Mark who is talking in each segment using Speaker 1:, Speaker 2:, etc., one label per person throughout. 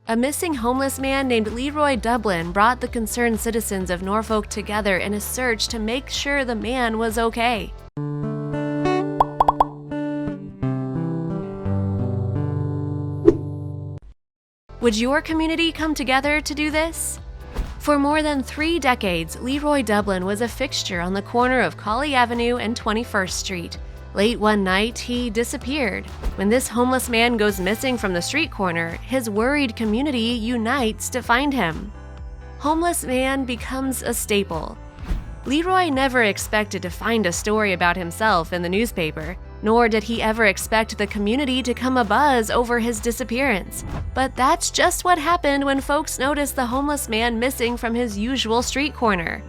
Speaker 1: A missing homeless man named Leroy Dublin brought the concerned citizens of Norfolk together in a search to make sure the man was okay. Would your community come together to do this? For more than 3 decades, Leroy Dublin was a fixture on the corner of Colley Avenue and 21st Street. Late one night, he disappeared. When this homeless man goes missing from the street corner, his worried community unites to find him. Homeless man becomes a staple. Leroy never expected to find a story about himself in the newspaper, nor did he ever expect the community to come abuzz over his disappearance. But that's just what happened when folks noticed the homeless man missing from his usual street corner.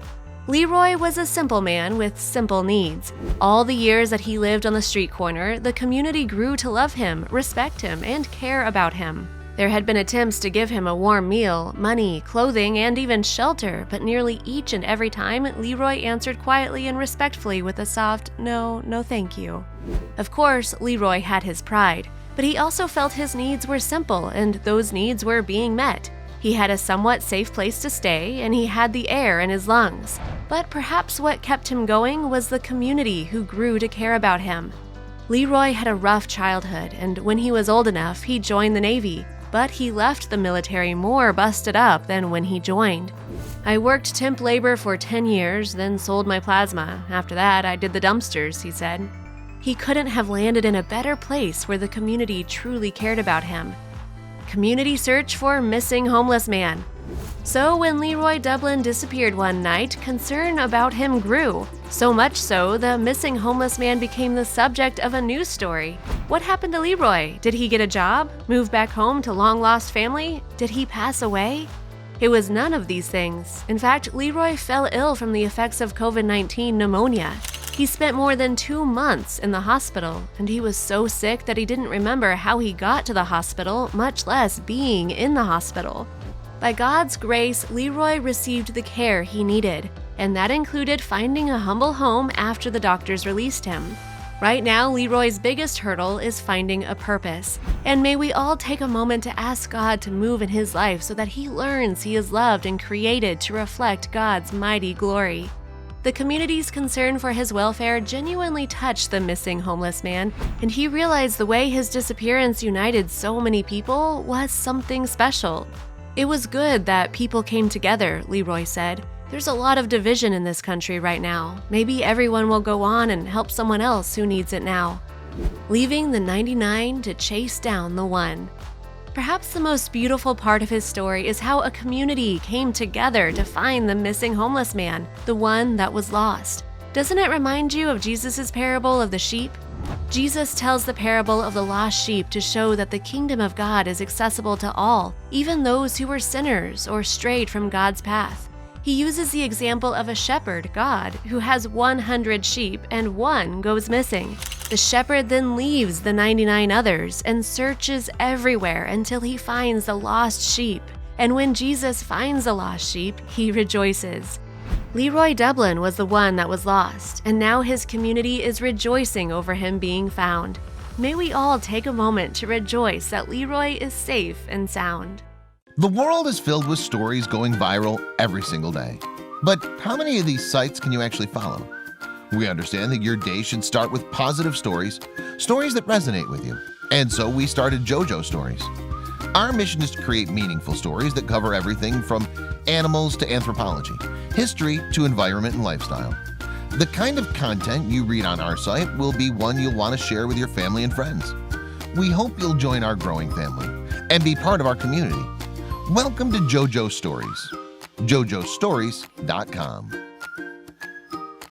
Speaker 1: Leroy was a simple man with simple needs. All the years that he lived on the street corner, the community grew to love him, respect him, and care about him. There had been attempts to give him a warm meal, money, clothing, and even shelter, but nearly each and every time, Leroy answered quietly and respectfully with a soft, "No, no thank you." Of course, Leroy had his pride, but he also felt his needs were simple, and those needs were being met. He had a somewhat safe place to stay, and he had the air in his lungs. But perhaps what kept him going was the community who grew to care about him. Leroy had a rough childhood, and when he was old enough, he joined the Navy, but he left the military more busted up than when he joined. "I worked temp labor for 10 years, then sold my plasma. After that, I did the dumpsters," he said. He couldn't have landed in a better place where the community truly cared about him. Community search for missing homeless man. So when Leroy Dublin disappeared one night, concern about him grew. So much so, the missing homeless man became the subject of a news story. What happened to Leroy? Did he get a job? Move back home to long-lost family? Did he pass away? It was none of these things. In fact, Leroy fell ill from the effects of COVID-19 pneumonia. He spent more than 2 months in the hospital, and he was so sick that he didn't remember how he got to the hospital, much less being in the hospital. By God's grace, Leroy received the care he needed, and that included finding a humble home after the doctors released him. Right now, Leroy's biggest hurdle is finding a purpose, and may we all take a moment to ask God to move in his life so that he learns he is loved and created to reflect God's mighty glory. The community's concern for his welfare genuinely touched the missing homeless man, and he realized the way his disappearance united so many people was something special. "It was good that people came together," Leroy said. "There's a lot of division in this country right now. Maybe everyone will go on and help someone else who needs it now." Leaving the 99 to chase down the one. Perhaps the most beautiful part of his story is how a community came together to find the missing homeless man, the one that was lost. Doesn't it remind you of Jesus' parable of the sheep? Jesus tells the parable of the lost sheep to show that the kingdom of God is accessible to all, even those who were sinners or strayed from God's path. He uses the example of a shepherd, God, who has 100 sheep and one goes missing. The shepherd then leaves the 99 others and searches everywhere until he finds the lost sheep. And when Jesus finds the lost sheep, he rejoices. Leroy Dublin was the one that was lost, and now his community is rejoicing over him being found. May we all take a moment to rejoice that Leroy is safe and sound.
Speaker 2: The world is filled with stories going viral every single day. But how many of these sites can you actually follow? We understand that your day should start with positive stories, stories that resonate with you. And so we started JoJo Stories. Our mission is to create meaningful stories that cover everything from animals to anthropology, history to environment and lifestyle. The kind of content you read on our site will be one you'll want to share with your family and friends. We hope you'll join our growing family and be part of our community. Welcome to JoJo Stories, jojostories.com.